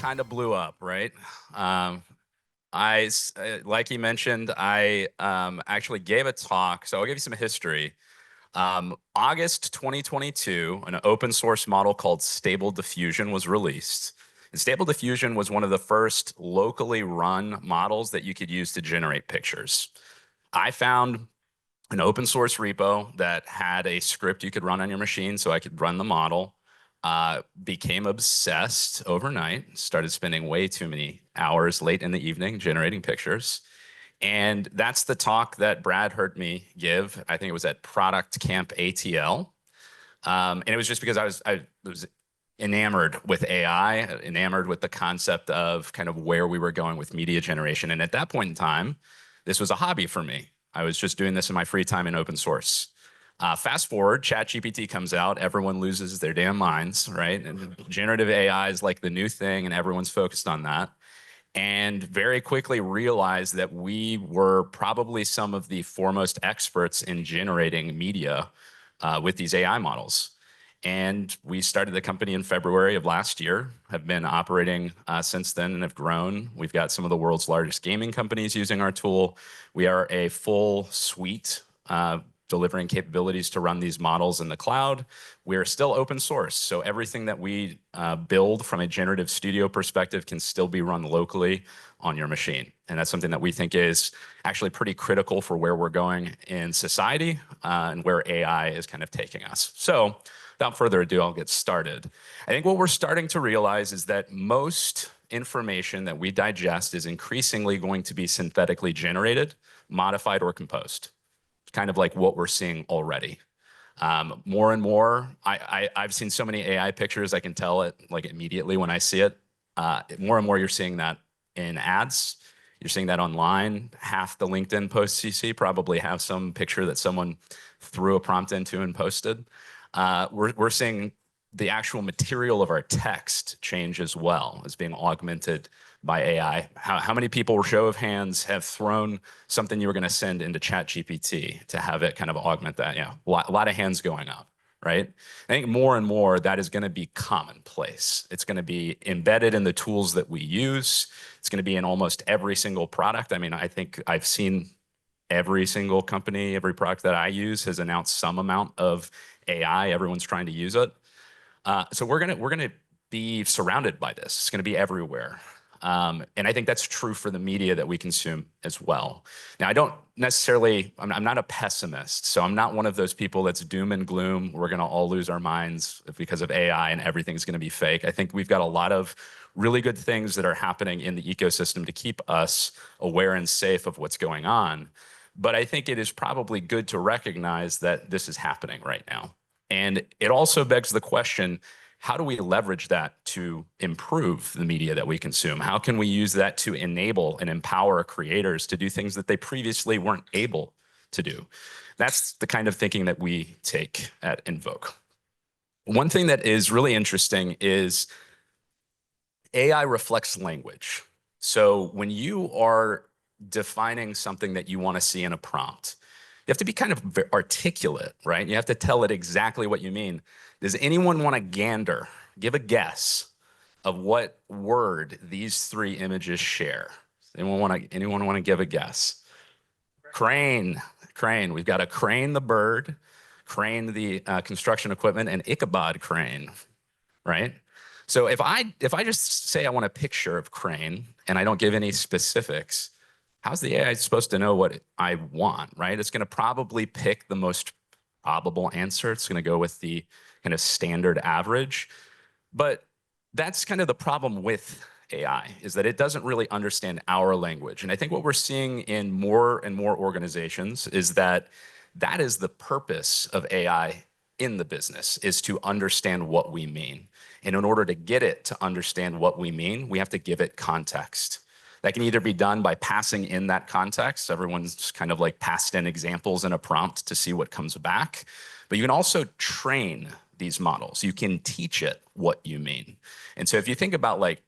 kind of blew up, right? Um, like you mentioned, I actually gave a talk. So I'll give you some history. August 2022, an open source model called Stable Diffusion was released. And Stable Diffusion was one of the first locally run models that you could use to generate pictures. I found an open source repo that had a script you could run on your machine so I could run the model. Became obsessed overnight, started spending way too many hours late in the evening generating pictures. And that's the talk that Brad heard me give. I think it was at Product Camp ATL. And it was just because I was enamored with AI, enamored with the concept of kind of where we were going with media generation. And at that point in time, this was a hobby for me. I was just doing this in my free time in open source. Fast forward, ChatGPT comes out, everyone loses their damn minds, right? And generative AI is like the new thing, and everyone's focused on that. And very quickly realized that we were probably some of the foremost experts in generating media with these AI models. And we started the company in February of last year, have been operating since then and have grown. We've got some of the world's largest gaming companies using our tool. We are a full suite delivering capabilities to run these models in the cloud. We're still open source, so everything that we build from a generative studio perspective can still be run locally on your machine. And that's something that we think is actually pretty critical for where we're going in society and where AI is kind of taking us. So without further ado, I'll get started. I think what we're starting to realize is that most information that we digest is increasingly going to be synthetically generated, modified, or composed. Kind of like what we're seeing already. More and more, I've seen so many AI pictures, I can tell it like immediately when I see it. More and more, you're seeing that in ads. You're seeing that online. Half the LinkedIn posts you see probably have some picture that someone threw a prompt into and posted. We're seeing the actual material of our text change as well as being augmented by AI. How many people, show of hands, have thrown something you were going to send into ChatGPT to have it kind of augment that? Yeah, a lot of hands going up, right? I think more and more that is going to be commonplace. It's going to be embedded in the tools that we use. It's going to be in almost every single product. I mean, I think I've seen every single company, every product that I use has announced some amount of AI. Everyone's trying to use it. So we're gonna be surrounded by this. It's gonna be everywhere. And I think that's true for the media that we consume as well. Now, I don't necessarily, I'm not a pessimist, so I'm not one of those people that's doom and gloom. We're gonna all lose our minds because of AI and everything's gonna be fake. I think we've got a lot of really good things that are happening in the ecosystem to keep us aware and safe of what's going on. But I think it is probably good to recognize that this is happening right now. And it also begs the question, how do we leverage that to improve the media that we consume? How can we use that to enable and empower creators to do things that they previously weren't able to do? That's the kind of thinking that we take at Invoke. One thing that is really interesting is AI reflects language. So when you are defining something that you want to see in a prompt, you have to be kind of articulate, right? You have to tell it exactly what you mean. Does anyone want to gander, give a guess of what word these three images share? Anyone want to give a guess? Crane, crane. We've got a crane, the bird, crane, the construction equipment, and Ichabod crane, right? So if I just say I want a picture of crane and I don't give any specifics, how's the AI supposed to know what I want, right? It's going to probably pick the most probable answer. It's going to go with the kind of standard average. But that's kind of the problem with AI, is that it doesn't really understand our language. And I think what we're seeing in more and more organizations is that that is the purpose of AI in the business, is to understand what we mean. And in order to get it to understand what we mean, we have to give it context. That can either be done by passing in that context. Everyone's kind of like passed in examples in a prompt to see what comes back. But you can also train these models. You can teach it what you mean. And so if you think about like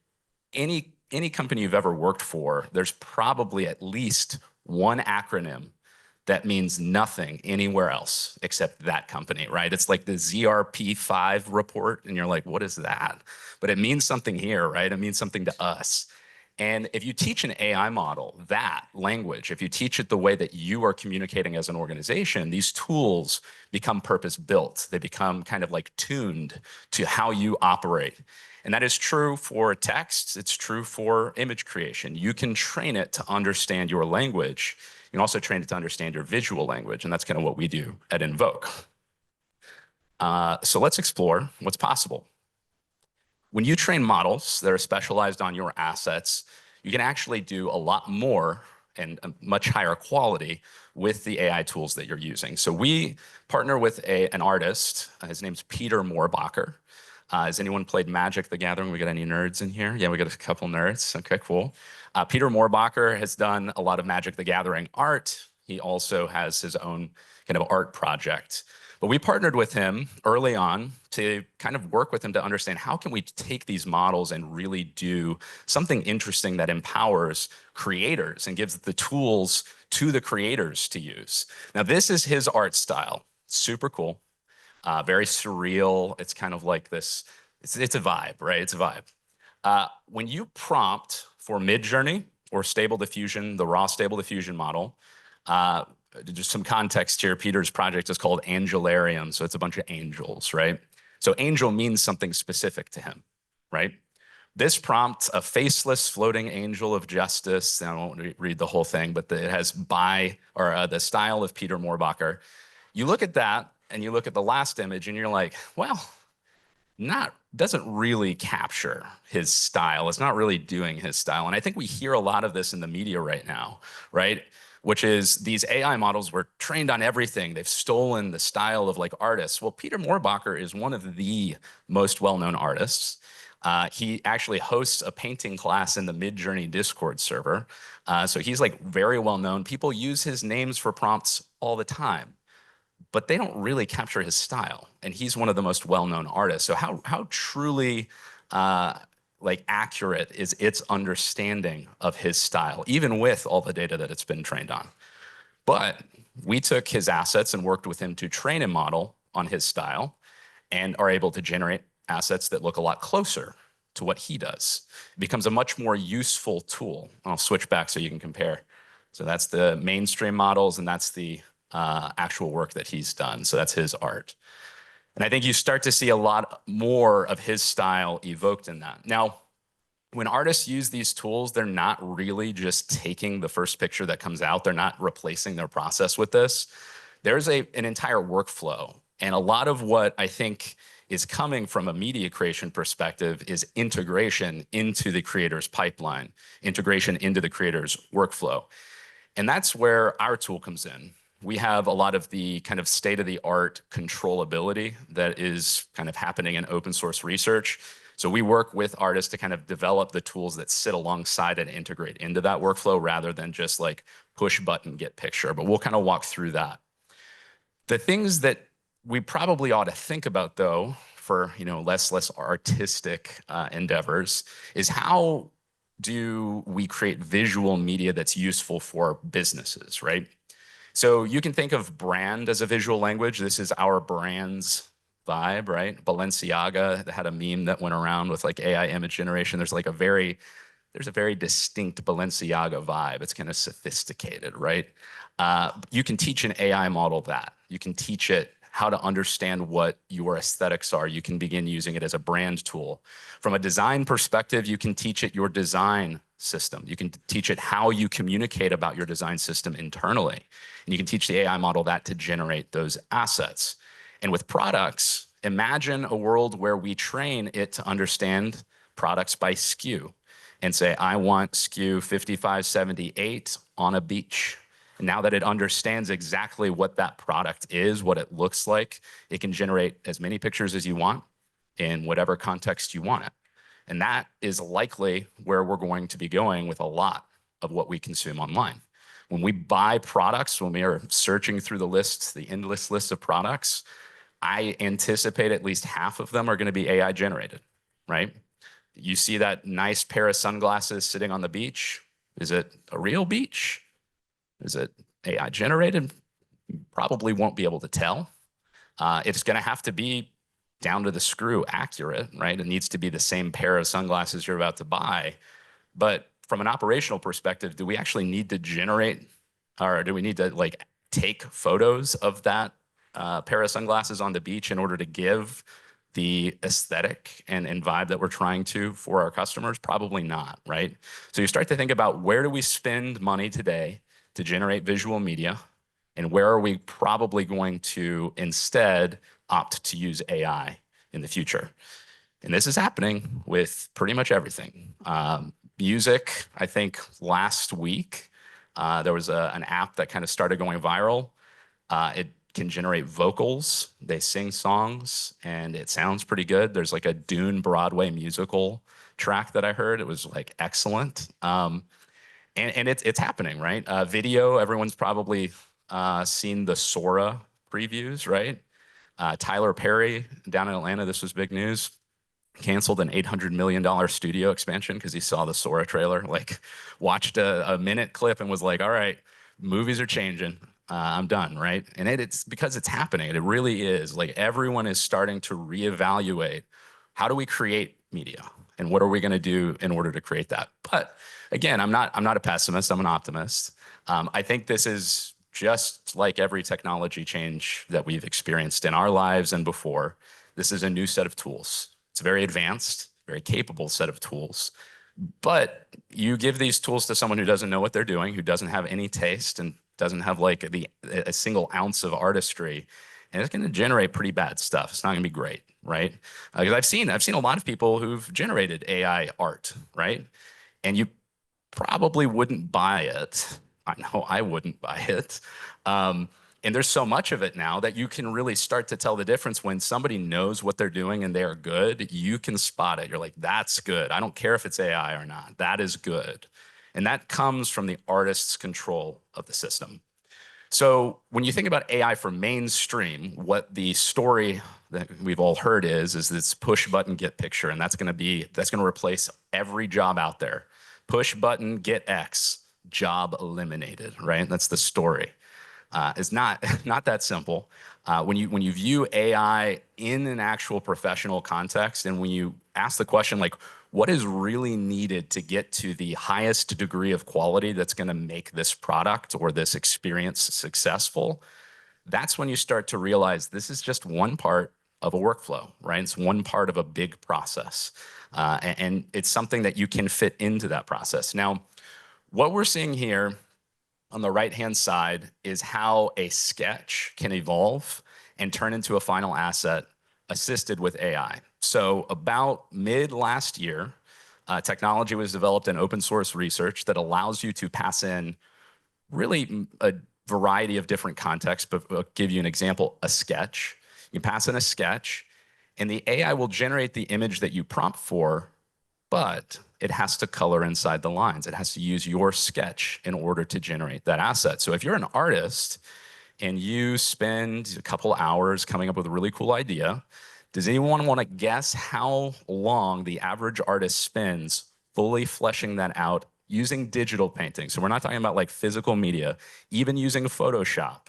any company you've ever worked for, there's probably at least one acronym that means nothing anywhere else except that company, right? It's like the ZRP5 report, and you're like, what is that? But it means something here, right? It means something to us. And if you teach an AI model that language, if you teach it the way that you are communicating as an organization, these tools become purpose built. They become kind of like tuned to how you operate. And that is true for text. It's true for image creation. You can train it to understand your language. You can also train it to understand your visual language. And that's kind of what we do at Invoke. So let's explore what's possible. When you train models that are specialized on your assets, you can actually do a lot more and a much higher quality with the AI tools that you're using. So we partner with an artist. His name's Peter Moorbacher. Has anyone played Magic the Gathering? We got any nerds in here? Yeah, we got a couple nerds. Okay, cool. Peter Moorbacher has done a lot of Magic the Gathering art. He also has his own kind of art project. But we partnered with him early on to kind of work with him to understand how can we take these models and really do something interesting that empowers creators and gives the tools to the creators to use. Now, this is his art style. Super cool. Very surreal. It's kind of like this. It's a vibe, right? It's a vibe. When you prompt for Midjourney or Stable Diffusion, the raw Stable Diffusion model, just some context here. Peter's project is called Angelarium, so it's a bunch of angels, right? So angel means something specific to him, right? This prompts a faceless floating angel of justice. I won't read the whole thing, but it has the style of Peter Moorbacher. You look at that and you look at the last image and you're like, well, doesn't really capture his style. It's not really doing his style. And I think we hear a lot of this in the media right now, right? Which is these AI models were trained on everything. They've stolen the style of like artists. Well, Peter Moorbacher is one of the most well-known artists. He actually hosts a painting class in the Midjourney Discord server. So he's like very well known. People use his names for prompts all the time, but they don't really capture his style. And he's one of the most well-known artists. So how truly like accurate is its understanding of his style, even with all the data that it's been trained on? But we took his assets and worked with him to train a model on his style and are able to generate assets that look a lot closer to what he does. It becomes a much more useful tool. I'll switch back so you can compare. So that's the mainstream models, and that's the actual work that he's done. So that's his art. And I think you start to see a lot more of his style evoked in that. Now, when artists use these tools, they're not really just taking the first picture that comes out. They're not replacing their process with this. There's an entire workflow. And a lot of what I think is coming from a media creation perspective is integration into the creator's pipeline, integration into the creator's workflow. And that's where our tool comes in. We have a lot of the kind of state-of-the-art controllability that is kind of happening in open source research. So we work with artists to kind of develop the tools that sit alongside and integrate into that workflow rather than just like push button, get picture. But we'll kind of walk through that. The things that we probably ought to think about, though, for less artistic endeavors, is how do we create visual media that's useful for businesses, right? So you can think of brand as a visual language. This is our brand's vibe, right? Balenciaga had a meme that went around with like AI image generation. There's a very distinct Balenciaga vibe. It's kind of sophisticated, right? You can teach an AI model that. You can teach it how to understand what your aesthetics are. You can begin using it as a brand tool. From a design perspective, you can teach it your design system. You can teach it how you communicate about your design system internally. And you can teach the AI model that to generate those assets. And with products, imagine a world where we train it to understand products by SKU and say, I want SKU 5578 on a beach. And now that it understands exactly what that product is, what it looks like, it can generate as many pictures as you want in whatever context you want it. And that is likely where we're going to be going with a lot of what we consume online. When we buy products, when we are searching through the lists, the endless list of products, I anticipate at least half of them are going to be AI generated, right? You see that nice pair of sunglasses sitting on the beach. Is it a real beach? Is it AI generated, probably won't be able to tell. It's going to have to be down to the screw accurate, right? It needs to be the same pair of sunglasses you're about to buy. But from an operational perspective, do we actually need to generate, or do we need to like take photos of that pair of sunglasses on the beach in order to give the aesthetic and vibe that we're trying to for our customers? Probably not, right? So you start to think about, where do we spend money today to generate visual media? And where are we probably going to instead opt to use AI in the future? And this is happening with pretty much everything. Music, I think last week, there was an app that kind of started going viral. It can generate vocals. They sing songs, and it sounds pretty good. There's like a Dune Broadway musical track that I heard. It was like excellent. And it's happening, right? Video, everyone's probably seen the Sora previews, right? Tyler Perry down in Atlanta, this was big news, canceled an $800 million studio expansion because he saw the Sora trailer, like watched a minute clip and was like, all right, movies are changing. I'm done, right? And it's because it's happening. It really is. Like, everyone is starting to reevaluate, how do we create media and what are we going to do in order to create that? But again, I'm not a pessimist. I'm an optimist. I think this is just like every technology change that we've experienced in our lives and before. This is a new set of tools. It's a very advanced, very capable set of tools. But you give these tools to someone who doesn't know what they're doing, who doesn't have any taste and doesn't have like a single ounce of artistry, and it's going to generate pretty bad stuff. It's not going to be great, right? Because I've seen a lot of people who've generated AI art, right? And you probably wouldn't buy it. I know I wouldn't buy it. And there's so much of it now that you can really start to tell the difference. When somebody knows what they're doing and they're good, you can spot it. You're like, that's good. I don't care if it's AI or not. That is good. And that comes from the artist's control of the system. So when you think about AI for mainstream, what the story that we've all heard is this push button, get picture. And that's going to replace every job out there. Push button, get X, job eliminated, right? That's the story. It's not that simple. When you view AI in an actual professional context, and when you ask the question, like, what is really needed to get to the highest degree of quality that's going to make this product or this experience successful, that's when you start to realize this is just one part of a workflow, right? It's one part of a big process. And it's something that you can fit into that process. Now, what we're seeing here on the right-hand side is how a sketch can evolve and turn into a final asset assisted with AI. So about mid last year, technology was developed in open source research that allows you to pass in really a variety of different contexts, but I'll give you an example, a sketch. You pass in a sketch, and the AI will generate the image that you prompt for, but it has to color inside the lines. It has to use your sketch in order to generate that asset. So if you're an artist and you spend a couple hours coming up with a really cool idea, does anyone want to guess how long the average artist spends fully fleshing that out using digital painting? So we're not talking about like physical media, even using Photoshop.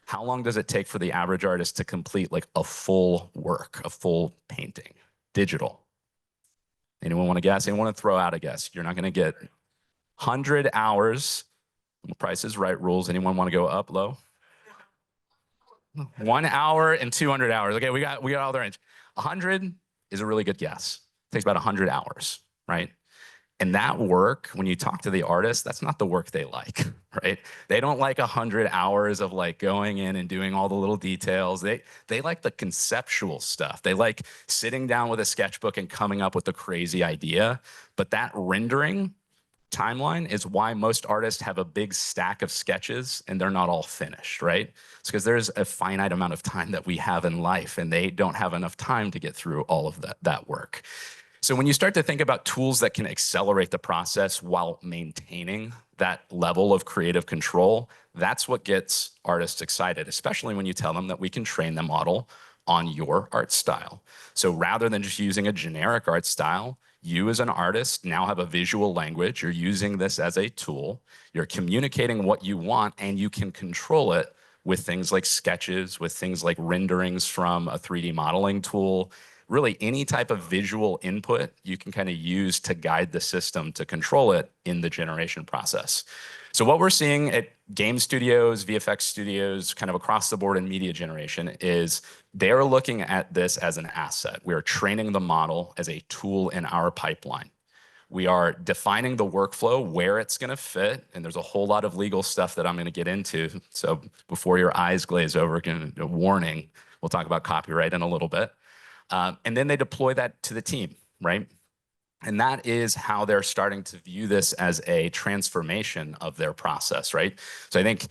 How long does it take for the average artist to complete like a full work, a full painting, digital? Anyone want to guess? Anyone want to throw out a guess? You're not going to get 100 hours. Price is Right rules. Anyone want to go up, low? 1 hour and 200 hours. Okay, we got all the range. 100 is a really good guess. It takes about 100 hours, right? And that work, when you talk to the artist, that's not the work they like, right? They don't like 100 hours of like going in and doing all the little details. They like the conceptual stuff. They like sitting down with a sketchbook and coming up with a crazy idea. But that rendering timeline is why most artists have a big stack of sketches and they're not all finished, right? It's because there's a finite amount of time that we have in life, and they don't have enough time to get through all of that work. So when you start to think about tools that can accelerate the process while maintaining that level of creative control, that's what gets artists excited, especially when you tell them that we can train the model on your art style. So rather than just using a generic art style, you as an artist now have a visual language. You're using this as a tool. You're communicating what you want, and you can control it with things like sketches, with things like renderings from a 3D modeling tool. Really, any type of visual input you can kind of use to guide the system to control it in the generation process. So what we're seeing at game studios, VFX studios, kind of across the board in media generation is they're looking at this as an asset. We are training the model as a tool in our pipeline. We are defining the workflow, where it's going to fit, and there's a whole lot of legal stuff that I'm going to get into. So before your eyes glaze over, a warning, we'll talk about copyright in a little bit. And then they deploy that to the team, right? And that is how they're starting to view this as a transformation of their process, right? So I think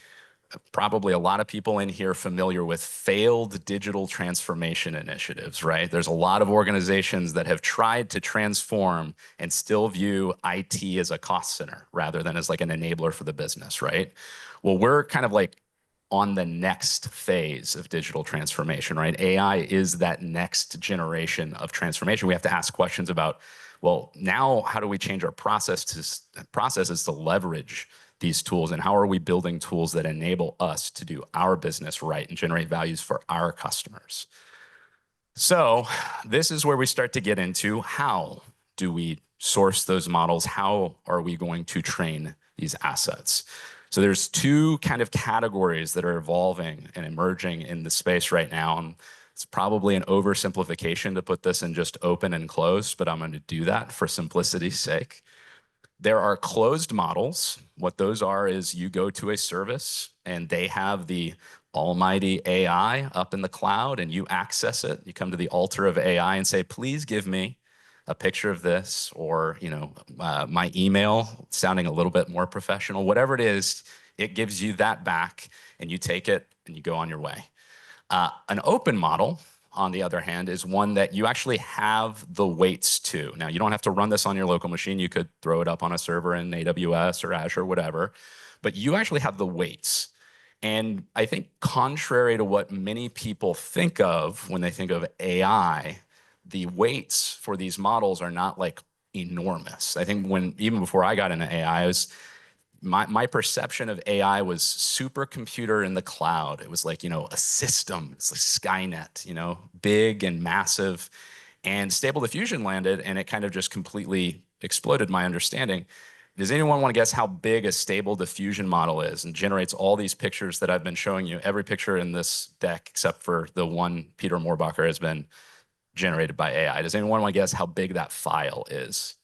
probably a lot of people in here familiar with failed digital transformation initiatives, right? There's a lot of organizations that have tried to transform and still view IT as a cost center rather than as like an enabler for the business, right? Well, we're kind of like on the next phase of digital transformation, right? AI is that next generation of transformation. We have to ask questions about, well, now how do we change our processes to leverage these tools, and how are we building tools that enable us to do our business right and generate values for our customers? So this is where we start to get into how do we source those models? How are we going to train these assets? So there's two kind of categories that are evolving and emerging in the space right now. And it's probably an oversimplification to put this in just open and closed, but I'm going to do that for simplicity's sake. There are closed models. What those are is you go to a service and they have the almighty AI up in the cloud and you access it. You come to the altar of AI and say, please give me a picture of this, or my email, sounding a little bit more professional, whatever it is, it gives you that back and you take it and you go on your way. An open model, on the other hand, is one that you actually have the weights to. Now, you don't have to run this on your local machine. You could throw it up on a server in AWS or Azure, whatever, but you actually have the weights. And I think contrary to what many people think of when they think of AI, the weights for these models are not like enormous. I think even before I got into AI, my perception of AI was supercomputer in the cloud. It was like, a system. It's like Skynet, big and massive. And Stable Diffusion landed, and it kind of just completely exploded my understanding. Does anyone want to guess how big a Stable Diffusion model is and generates all these pictures that I've been showing you? Every picture in this deck, except for the one Peter Moorbacher, has been generated by AI. Does anyone want to guess how big that file is?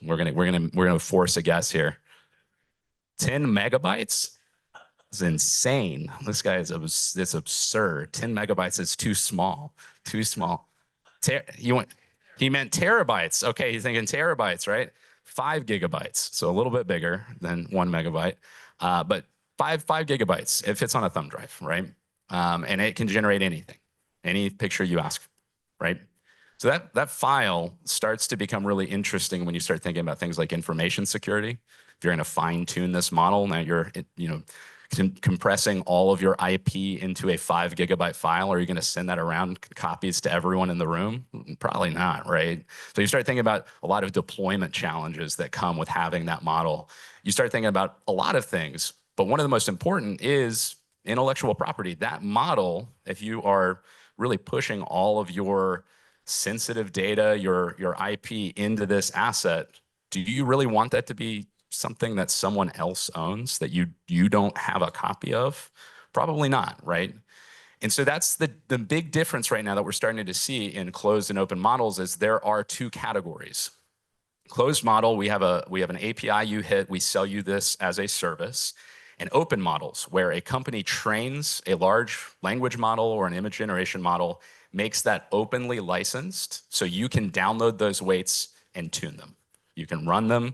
We're gonna force a guess here. 10 megabytes is insane. This guy is it's absurd. 10 megabytes is too small. Too small. He meant terabytes. Okay, he's thinking terabytes, right? 5 gigabytes, so a little bit bigger than 1 megabyte, but five gigabytes. It fits on a thumb drive, right? And it can generate anything, any picture you ask, right? So that file starts to become really interesting when you start thinking about things like information security. If you're going to fine tune this model, now you're compressing all of your IP into a 5 gigabyte file. Are you going to send that around copies to everyone in the room? Probably not, right? So you start thinking about a lot of deployment challenges that come with having that model. You start thinking about a lot of things, but one of the most important is intellectual property. That model, if you are really pushing all of your sensitive data, your IP into this asset, do you really want that to be something that someone else owns that you don't have a copy of? Probably not, right? And so that's the big difference right now that we're starting to see in closed and open models is there are two categories. Closed model, we have an API you hit, we sell you this as a service. And open models, where a company trains a large language model or an image generation model, makes that openly licensed, so you can download those weights and tune them. You can run them,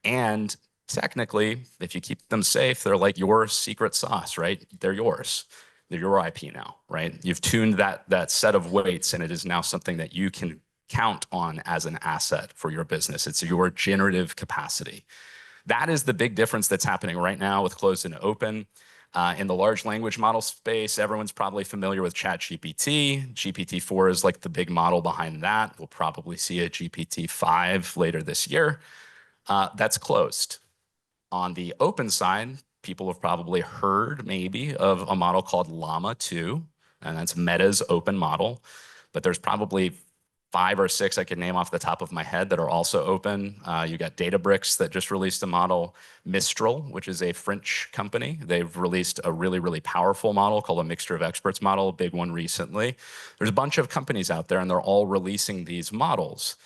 and technically, if you keep them safe, they're like your secret sauce, right? They're yours. They're your IP now, right? You've tuned that set of weights, and it is now something that you can count on as an asset for your business. It's your generative capacity. That is the big difference that's happening right now with closed and open. In the large language model space, everyone's probably familiar with ChatGPT. GPT-4 is like the big model behind that. We'll probably see a GPT-5 later this year. That's closed. On the open side, people have probably heard maybe of a model called Llama 2, and that's Meta's open model. But there's probably five or six I could name off the top of my head that are also open. You got Databricks that just released a model, Mistral, which is a French company. They've released a really, really powerful model called a mixture of experts model, a big one recently. There's a bunch of companies out there, and they're all releasing these models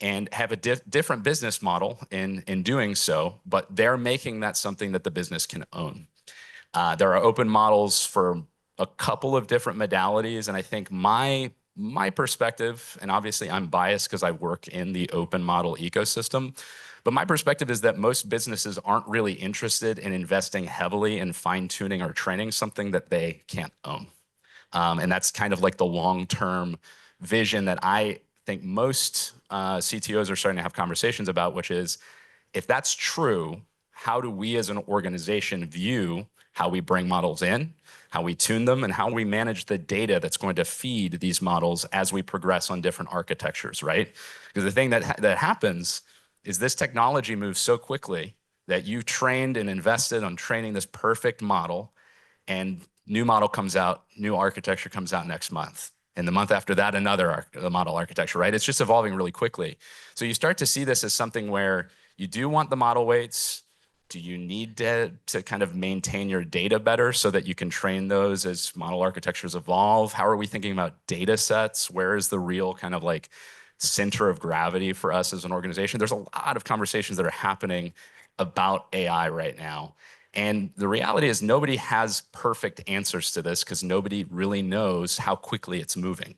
and have a different business model in doing so, but they're making that something that the business can own. There are open models for a couple of different modalities, and I think my perspective, and obviously I'm biased because I work in the open model ecosystem, but my perspective is that most businesses aren't really interested in investing heavily in fine-tuning or training something that they can't own. And that's kind of like the long-term vision that I think most CTOs are starting to have conversations about, which is if that's true, how do we as an organization view how we bring models in, how we tune them, and how we manage the data that's going to feed these models as we progress on different architectures, right? Because the thing that happens is this technology moves so quickly that you trained and invested on training this perfect model, and new model comes out, new architecture comes out next month. And the month after that, another model architecture, right? It's just evolving really quickly. So you start to see this as something where you do want the model weights. Do you need to kind of maintain your data better so that you can train those as model architectures evolve? How are we thinking about data sets? Where is the real kind of like center of gravity for us as an organization? There's a lot of conversations that are happening about AI right now. And the reality is nobody has perfect answers to this because nobody really knows how quickly it's moving.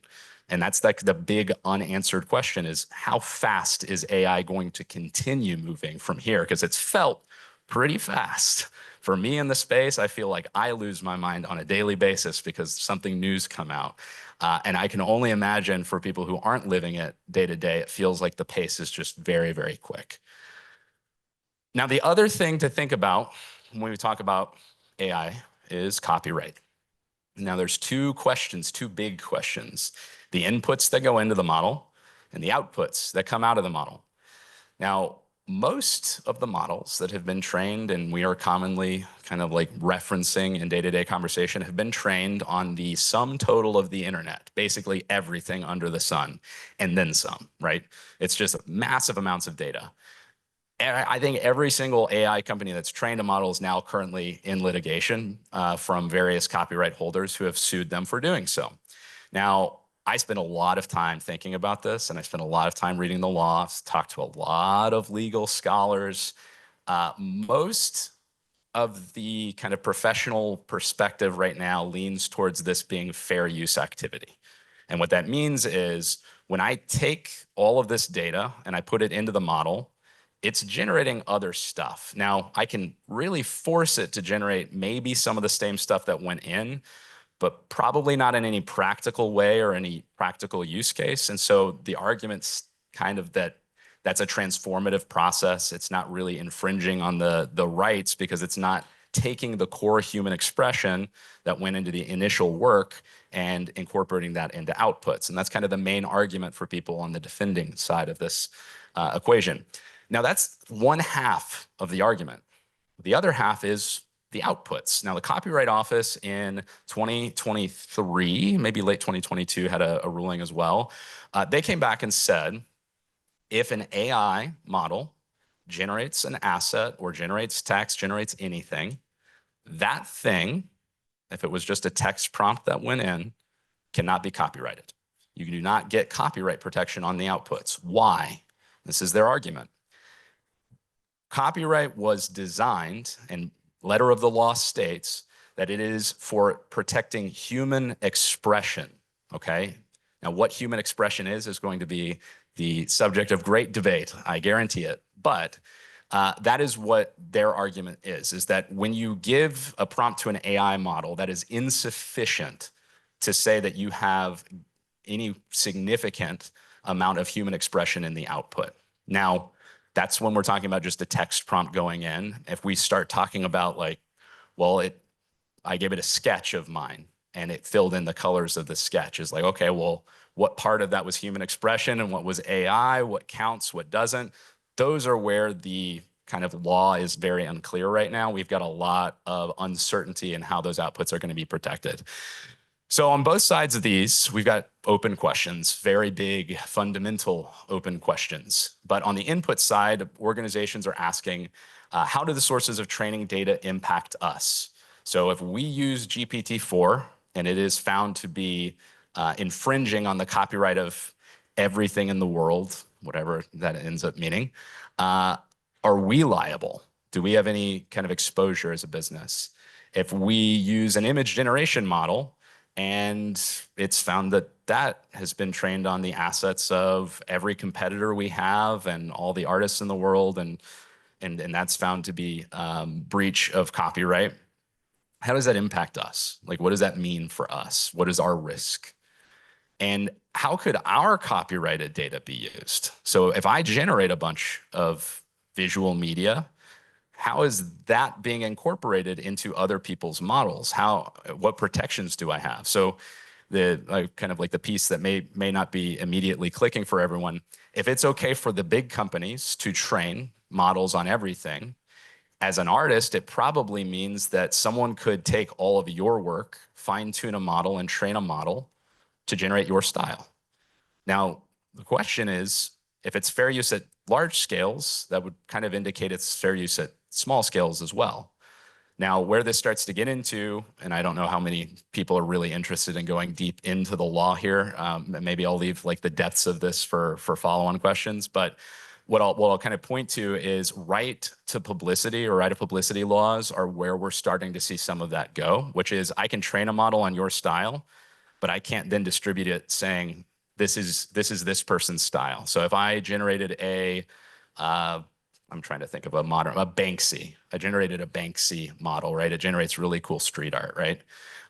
And that's like the big unanswered question is how fast is AI going to continue moving from here? Because it's felt pretty fast. For me in the space, I feel like I lose my mind on a daily basis because something new's come out. And I can only imagine for people who aren't living it day to day, it feels like the pace is just very, very quick. Now, the other thing to think about when we talk about AI is copyright. Now, there's two questions, two big questions, the inputs that go into the model and the outputs that come out of the model. Now, most of the models that have been trained, and we are commonly kind of like referencing in day-to-day conversation, have been trained on the sum total of the internet, basically everything under the sun, and then some, right? It's just massive amounts of data. I think every single AI company that's trained a model is now currently in litigation from various copyright holders who have sued them for doing so. Now, I spent a lot of time thinking about this, and I spent a lot of time reading the law, talked to a lot of legal scholars. Most of the kind of professional perspective right now leans towards this being fair use activity. And what that means is when I take all of this data and I put it into the model, it's generating other stuff. Now, I can really force it to generate maybe some of the same stuff that went in, but probably not in any practical way or any practical use case. And so the argument's kind of that that's a transformative process. It's not really infringing on the rights because it's not taking the core human expression that went into the initial work and incorporating that into outputs. And that's kind of the main argument for people on the defending side of this equation. Now, that's one half of the argument. The other half is the outputs. Now, the Copyright Office in 2023, maybe late 2022, had a ruling as well. They came back and said, if an AI model generates an asset or generates text, generates anything, that thing, if it was just a text prompt that went in, cannot be copyrighted. You do not get copyright protection on the outputs. Why? This is their argument. Copyright was designed, and letter of the law states that it is for protecting human expression, okay? Now, what human expression is going to be the subject of great debate, I guarantee it. But that is what their argument is that when you give a prompt to an AI model, that is insufficient to say that you have any significant amount of human expression in the output. Now, that's when we're talking about just a text prompt going in. If we start talking about like, well, I gave it a sketch of mine and it filled in the colors of the sketch. It's like, okay, well, what part of that was human expression and what was AI? What counts, what doesn't? Those are where the kind of law is very unclear right now. We've got a lot of uncertainty in how those outputs are going to be protected. So on both sides of these, we've got open questions, very big, fundamental open questions. But on the input side, organizations are asking, how do the sources of training data impact us? So if we use GPT-4 and it is found to be infringing on the copyright of everything in the world, whatever that ends up meaning, are we liable? Do we have any kind of exposure as a business? If we use an image generation model, and it's found that that has been trained on the assets of every competitor we have and all the artists in the world, and that's found to be breach of copyright. How does that impact us? Like, what does that mean for us? What is our risk? And how could our copyrighted data be used? So if I generate a bunch of visual media, how is that being incorporated into other people's models? What protections do I have? So the kind of like the piece that may not be immediately clicking for everyone. If it's okay for the big companies to train models on everything, as an artist, it probably means that someone could take all of your work, fine tune a model and train a model to generate your style. Now, the question is, if it's fair use at large scales, that would kind of indicate it's fair use at small scales as well. Now, where this starts to get into, and I don't know how many people are really interested in going deep into the law here. Maybe I'll leave like the depths of this for follow-on questions. But what I'll kind of point to is right to publicity or right of publicity laws are where we're starting to see some of that go, which is I can train a model on your style, but I can't then distribute it saying this is this person's style. So if I generated I'm trying to think of a Banksy. I generated a Banksy model, right? It generates really cool street art, right?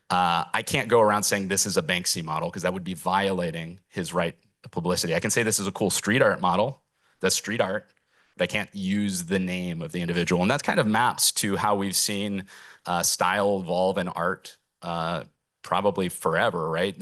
I can't go around saying this is a Banksy model because that would be violating his right to publicity. I can say this is a cool street art model. That's street art, but I can't use the name of the individual. And that kind of maps to how we've seen style evolve in art probably forever, right?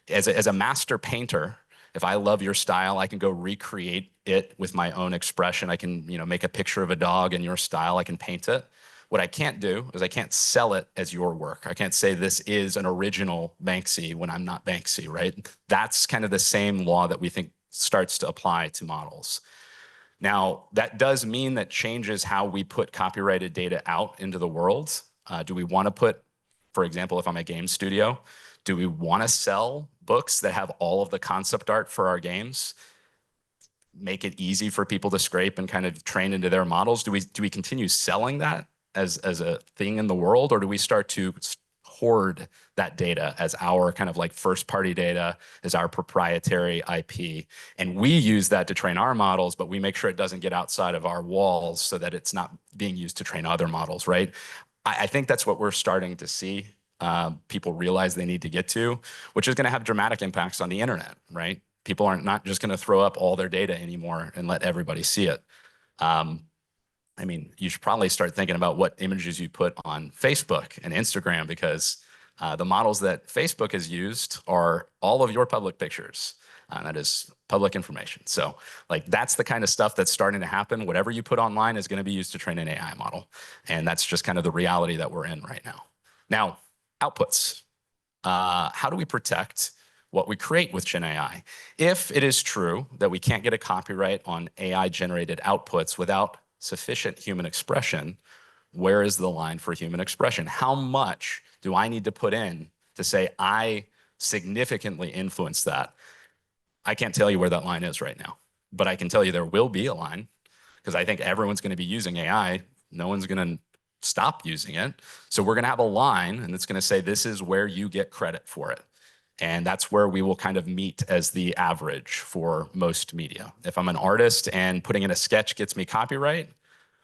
As a master painter, if I love your style, I can go recreate it with my own expression. I can, make a picture of a dog in your style. I can paint it. What I can't do is I can't sell it as your work. I can't say this is an original Banksy when I'm not Banksy, right? That's kind of the same law that we think starts to apply to models. Now, that does mean that changes how we put copyrighted data out into the world. Do we want to put, for example, if I'm a game studio, do we want to sell books that have all of the concept art for our games? Make it easy for people to scrape and kind of train into their models? Do we continue selling that as a thing in the world, or do we start to hoard that data as our kind of like first party data, as our proprietary IP? And we use that to train our models, but we make sure it doesn't get outside of our walls so that it's not being used to train other models, right? I think that's what we're starting to see people realize they need to get to, which is going to have dramatic impacts on the internet, right? People aren't not just going to throw up all their data anymore and let everybody see it. I mean, you should probably start thinking about what images you put on Facebook and Instagram, because the models that Facebook has used are all of your public pictures. That is public information. So like that's the kind of stuff that's starting to happen. Whatever you put online is going to be used to train an AI model. And that's just kind of the reality that we're in right now. Now, outputs. How do we protect what we create with Gen AI? If it is true that we can't get a copyright on AI-generated outputs without sufficient human expression, where is the line for human expression? How much do I need to put in to say I significantly influence that? I can't tell you where that line is right now, but I can tell you there will be a line, because I think everyone's going to be using AI. No one's going to stop using it. So we're going to have a line, and it's going to say this is where you get credit for it. And that's where we will kind of meet as the average for most media. If I'm an artist and putting in a sketch gets me copyright,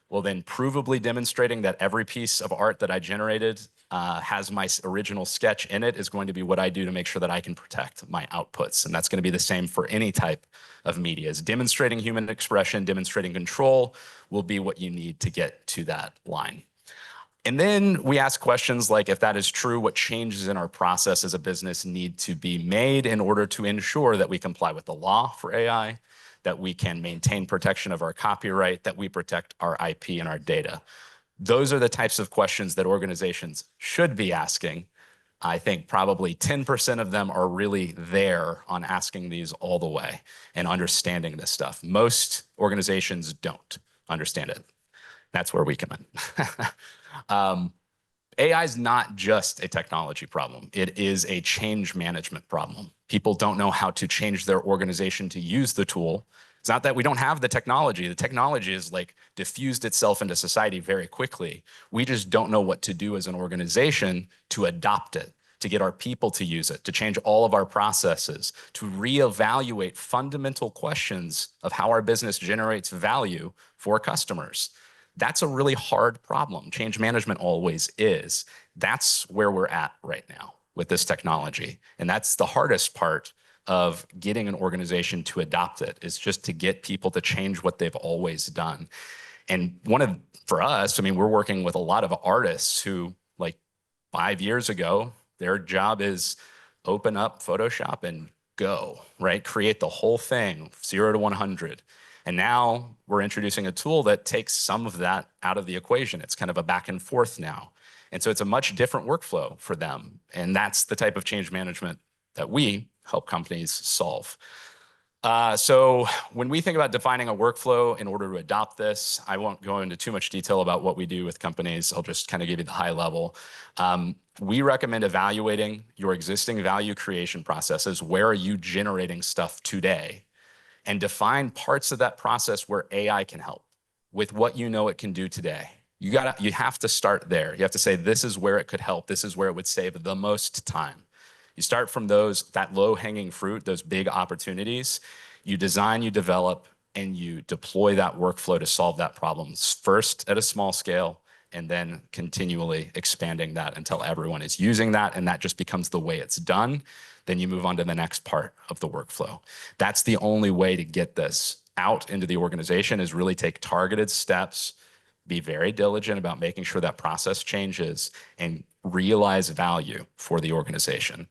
well, then provably demonstrating that every piece of art that I generated has my original sketch in it is going to be what I do to make sure that I can protect my outputs. And that's going to be the same for any type of media. Is demonstrating human expression, demonstrating control will be what you need to get to that line. And then we ask questions like, if that is true, what changes in our process as a business need to be made in order to ensure that we comply with the law for AI, that we can maintain protection of our copyright, that we protect our IP and our data. Those are the types of questions that organizations should be asking. I think probably 10% of them are really there on asking these all the way and understanding this stuff. Most organizations don't understand it. That's where we come in. AI is not just a technology problem. It is a change management problem. People don't know how to change their organization to use the tool. It's not that we don't have the technology. The technology is like diffused itself into society very quickly. We just don't know what to do as an organization to adopt it, to get our people to use it, to change all of our processes, to reevaluate fundamental questions of how our business generates value for customers. That's a really hard problem. Change management always is. That's where we're at right now with this technology. And that's the hardest part of getting an organization to adopt it, is just to get people to change what they've always done. And for us, I mean, we're working with a lot of artists who, like 5 years ago, their job is open up Photoshop and go, right? Create the whole thing, 0 to 100. And now we're introducing a tool that takes some of that out of the equation. It's kind of a back and forth now. And so it's a much different workflow for them. And that's the type of change management that we help companies solve. So when we think about defining a workflow in order to adopt this, I won't go into too much detail about what we do with companies. I'll just kind of give you the high level. We recommend evaluating your existing value creation processes. Where are you generating stuff today? And define parts of that process where AI can help with what you know it can do today. You have to start there. You have to say, this is where it could help. This is where it would save the most time. You start from that low-hanging fruit, those big opportunities. You design, you develop, and you deploy that workflow to solve that problem, first at a small scale, and then continually expanding that until everyone is using that, and that just becomes the way it's done. Then you move on to the next part of the workflow. That's the only way to get this out into the organization, is really take targeted steps, be very diligent about making sure that process changes, and realize value for the organization.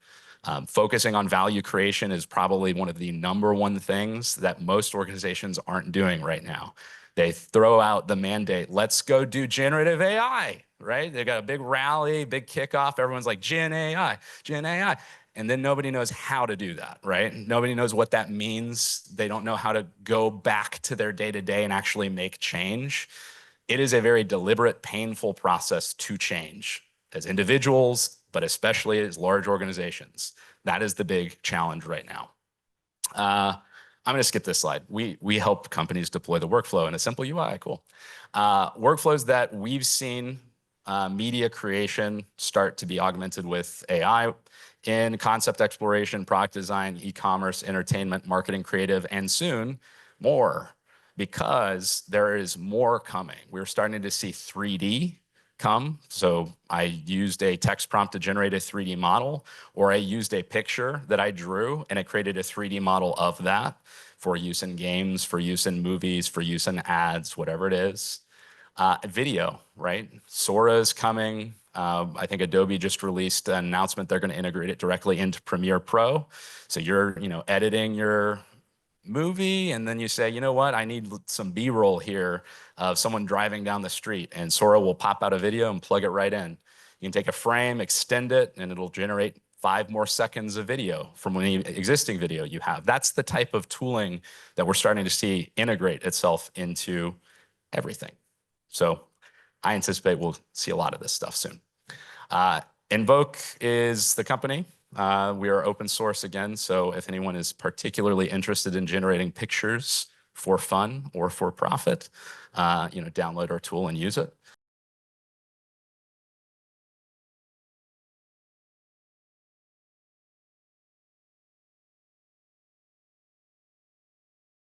Focusing on value creation is probably one of the #1 things that most organizations aren't doing right now. They throw out the mandate, let's go do generative AI, right? They got a big rally, big kickoff. Everyone's like, Gen AI, Gen AI. And then nobody knows how to do that, right? Nobody knows what that means. They don't know how to go back to their day-to-day and actually make change. It is a very deliberate, painful process to change as individuals, but especially as large organizations. That is the big challenge right now. I'm going to skip this slide. We help companies deploy the workflow in a simple UI. Cool. Workflows that we've seen media creation start to be augmented with AI in concept exploration, product design, e-commerce, entertainment, marketing, creative, and soon more, because there is more coming. We're starting to see 3D come. So I used a text prompt to generate a 3D model, or I used a picture that I drew and it created a 3D model of that for use in games, for use in movies, for use in ads, whatever it is. Video, right? Sora is coming. I think Adobe just released an announcement they're going to integrate it directly into Premiere Pro. So you're, editing your movie, and then you say, you know what, I need some B-roll here of someone driving down the street, and Sora will pop out a video and plug it right in. You can take a frame, extend it, and it'll generate 5 more seconds of video from any existing video you have. That's the type of tooling that we're starting to see integrate itself into everything. So I anticipate we'll see a lot of this stuff soon. Invoke is the company. We are open source again, so if anyone is particularly interested in generating pictures for fun or for profit, download our tool and use it.